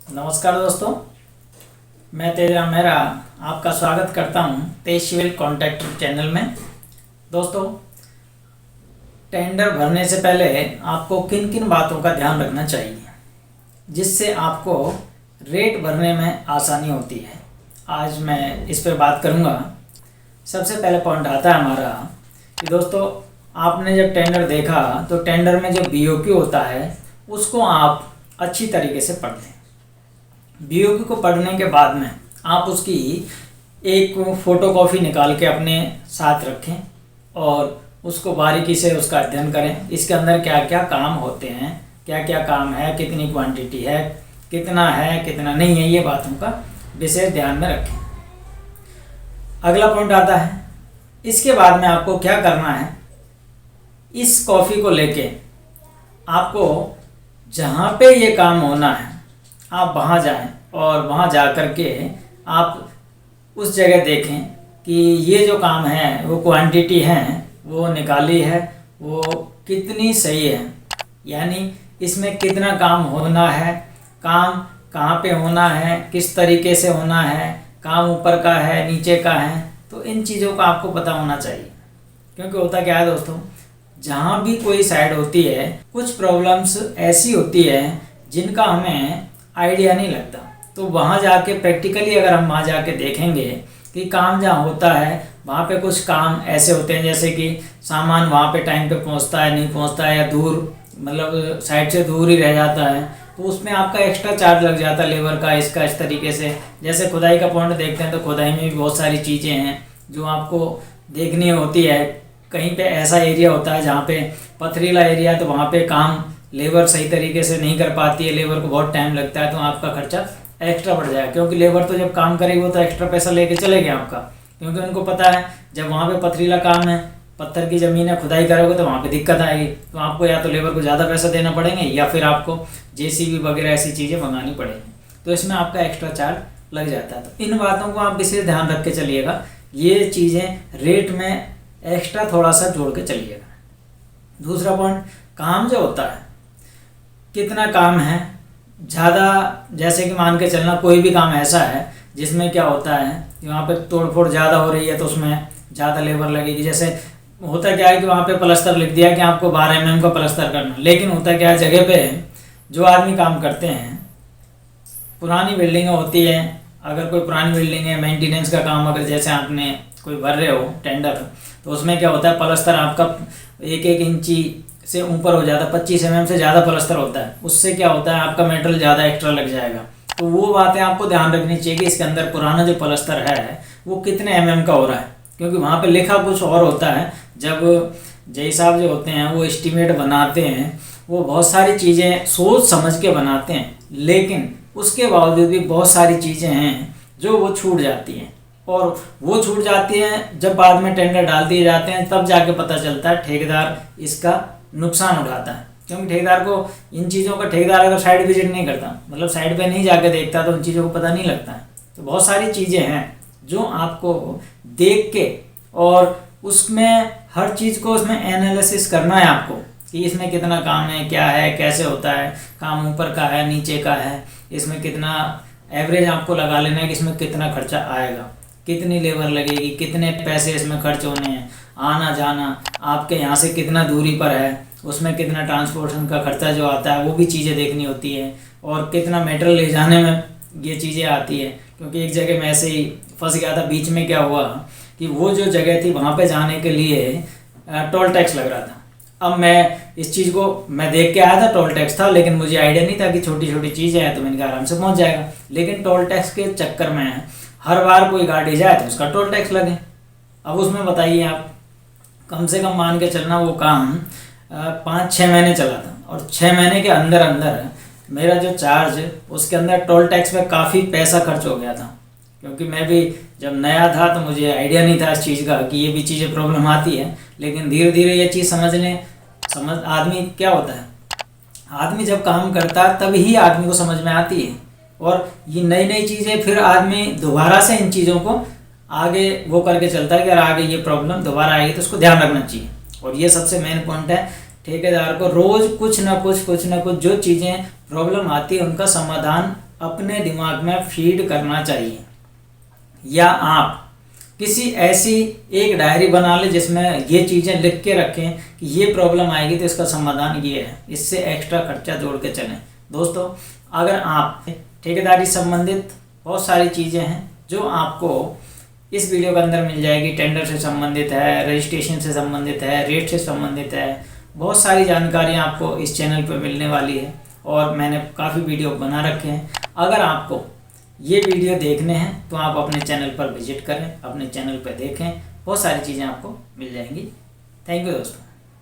नमस्कार दोस्तों, मैं तेजराम मेहरा आपका स्वागत करता हूं तेज सिविल कॉन्ट्रैक्टर चैनल में। दोस्तों, टेंडर भरने से पहले आपको किन किन बातों का ध्यान रखना चाहिए जिससे आपको रेट भरने में आसानी होती है, आज मैं इस पर बात करूंगा। सबसे पहले पॉइंट आता है हमारा कि दोस्तों, आपने जब टेंडर देखा तो टेंडर में जो बीओक्यू होता है उसको आप अच्छी तरीके से पढ़ लें। बीओक्यू को पढ़ने के बाद में आप उसकी एक फ़ोटोकॉपी निकाल के अपने साथ रखें और उसको बारीकी से उसका अध्ययन करें। इसके अंदर क्या क्या काम होते हैं, क्या क्या काम है, कितनी क्वांटिटी है, कितना नहीं है, ये बातों का विशेष ध्यान में रखें। अगला पॉइंट आता है, इसके बाद में आपको क्या करना है, इस कॉफ़ी को लेके आपको जहाँ पे ये काम होना है आप वहाँ जाएं और वहाँ जा कर के आप उस जगह देखें कि ये जो काम है वो क्वांटिटी है वो निकाली है, वो कितनी सही है, यानी इसमें कितना काम होना है, काम कहाँ पे होना है, किस तरीके से होना है, काम ऊपर का है नीचे का है, तो इन चीज़ों का आपको पता होना चाहिए। क्योंकि होता क्या है दोस्तों, जहाँ भी कोई साइड होती है कुछ प्रॉब्लम्स ऐसी होती है जिनका हमें आइडिया नहीं लगता, तो वहाँ जाके प्रैक्टिकली अगर हम वहाँ जाके देखेंगे कि काम जहाँ होता है वहाँ पे कुछ काम ऐसे होते हैं जैसे कि सामान वहाँ पे टाइम पे पहुँचता है नहीं पहुँचता है, या दूर मतलब साइड से दूर ही रह जाता है, तो उसमें आपका एक्स्ट्रा चार्ज लग जाता है लेबर का, इसका इस तरीके से। जैसे खुदाई का पॉइंट देखते हैं तो खुदाई में भी बहुत सारी चीज़ें हैं जो आपको देखनी होती है। कहीं पे ऐसा एरिया होता है जहाँ पे पथरीला एरिया है तो वहाँ पे काम लेबर सही तरीके से नहीं कर पाती है, लेबर को बहुत टाइम लगता है, तो आपका खर्चा एक्स्ट्रा बढ़ जाएगा। क्योंकि लेबर तो जब काम करेगी वो तो एक्स्ट्रा पैसा लेके चलेगी आपका, क्योंकि उनको पता है जब वहाँ पे पथरीला काम है, पत्थर की ज़मीन है, खुदाई करोगे तो वहाँ पे दिक्कत आएगी, तो आपको या तो लेबर को ज़्यादा पैसा देना पड़ेंगे या फिर आपको जेसीबी वगैरह ऐसी चीज़ें मंगानी पड़ेंगी, तो इसमें आपका एक्स्ट्रा चार्ज लग जाता है। तो इन बातों को आप विशेष ध्यान रख के चलिएगा, ये चीज़ें रेट में एक्स्ट्रा थोड़ा सा जोड़ के चलिएगा। दूसरा पॉइंट, काम जो होता है कितना काम है, ज़्यादा जैसे कि मान के चलना कोई भी काम ऐसा है जिसमें क्या होता है कि वहाँ पे तोड़फोड़ ज़्यादा हो रही है तो उसमें ज़्यादा लेबर लगेगी। जैसे होता क्या है कि वहाँ पे प्लास्टर लिख दिया कि आपको 12 mm का प्लास्टर करना, लेकिन होता क्या है जगह पे जो आदमी काम करते हैं, पुरानी बिल्डिंगें होती हैं, अगर कोई पुरानी बिल्डिंग है मेंटेनेंस का काम अगर जैसे आपने कोई भर रहे हो टेंडर, तो उसमें क्या होता है प्लास्टर आपका 1-1 इंची से ऊपर हो जाता है, 25 mm से ज़्यादा प्लास्टर होता है, उससे क्या होता है आपका मटेरियल ज़्यादा एक्स्ट्रा लग जाएगा। तो वो बातें आपको ध्यान रखनी चाहिए कि इसके अंदर पुराना जो प्लास्टर है वो कितने mm का हो रहा है, क्योंकि वहाँ पे लिखा कुछ और होता है। जब जय साहब जो होते हैं वो एस्टीमेट बनाते हैं, वो बहुत सारी चीज़ें सोच समझ के बनाते हैं, लेकिन उसके बावजूद भी बहुत सारी चीज़ें हैं जो वो छूट जाती हैं, और वो छूट जाती हैं जब बाद में टेंडर डाल दिए जाते हैं तब जाके पता चलता है ठेकेदार इसका नुकसान उठाता है। क्योंकि ठेकेदार को इन चीज़ों का, ठेकेदार अगर साइड विजिट नहीं करता, मतलब साइड पे नहीं जाके देखता, तो उन चीज़ों को पता नहीं लगता है। तो बहुत सारी चीज़ें हैं जो आपको देख के और उसमें हर चीज़ को उसमें एनालिसिस करना है आपको कि इसमें कितना काम है, क्या है, कैसे होता है, काम ऊपर का है नीचे का है, इसमें कितना एवरेज आपको लगा लेना है कि इसमें कितना खर्चा आएगा, कितनी लेबर लगेगी, कितने पैसे इसमें खर्च होने हैं, आना जाना, आपके यहाँ से कितना दूरी पर है, उसमें कितना ट्रांसपोर्टेशन का खर्चा जो आता है वो भी चीज़ें देखनी होती है, और कितना मटेरियल ले जाने में ये चीज़ें आती है। क्योंकि एक जगह मैं ऐसे ही फंस गया था, बीच में क्या हुआ कि वो जो जगह थी वहाँ पे जाने के लिए टोल टैक्स लग रहा था। अब मैं इस चीज़ को मैं देख के आया था, टोल टैक्स था, लेकिन मुझे आइडिया नहीं था कि छोटी छोटी चीज़ें हैं, तो मैंने कहा आराम से पहुँच जाएगा। लेकिन टोल टैक्स के चक्कर में हर बार कोई गाड़ी जाए तो उसका टोल टैक्स लगे। अब उसमें बताइए आप, कम से कम मान के चलना वो काम 5-6 महीने चला था, और 6 महीने के अंदर अंदर मेरा जो चार्ज उसके अंदर टोल टैक्स में काफ़ी पैसा खर्च हो गया था। क्योंकि मैं भी जब नया था तो मुझे आइडिया नहीं था इस चीज़ का कि ये भी चीज़ें प्रॉब्लम आती है, लेकिन धीरे धीरे ये चीज़ समझ आदमी क्या होता है, आदमी जब काम करता है तभी आदमी को समझ में आती है, और ये नई नई चीज़ें फिर आदमी दोबारा से इन चीज़ों को आगे वो करके चलता है कि अगर आगे ये प्रॉब्लम दोबारा आएगी तो उसको ध्यान रखना चाहिए। और ये सबसे मेन पॉइंट है, ठेकेदार को रोज़ कुछ ना कुछ जो चीज़ें प्रॉब्लम आती है उनका समाधान अपने दिमाग में फीड करना चाहिए, या आप किसी ऐसी एक डायरी बना ले जिसमें ये चीज़ें लिख के रखें कि ये प्रॉब्लम आएगी तो इसका समाधान ये है, इससे एक्स्ट्रा खर्चा जोड़ के चलें। दोस्तों, अगर आप ठेकेदारी संबंधित बहुत सारी चीज़ें हैं जो आपको इस वीडियो के अंदर मिल जाएगी। टेंडर से संबंधित है, रजिस्ट्रेशन से संबंधित है, रेट से संबंधित है, बहुत सारी जानकारियाँ आपको इस चैनल पर मिलने वाली है और मैंने काफ़ी वीडियो बना रखे हैं। अगर आपको ये वीडियो देखने हैं तो आप अपने चैनल पर विजिट करें, अपने चैनल पर देखें, बहुत सारी चीज़ें आपको मिल जाएंगी। थैंक यू दोस्तों।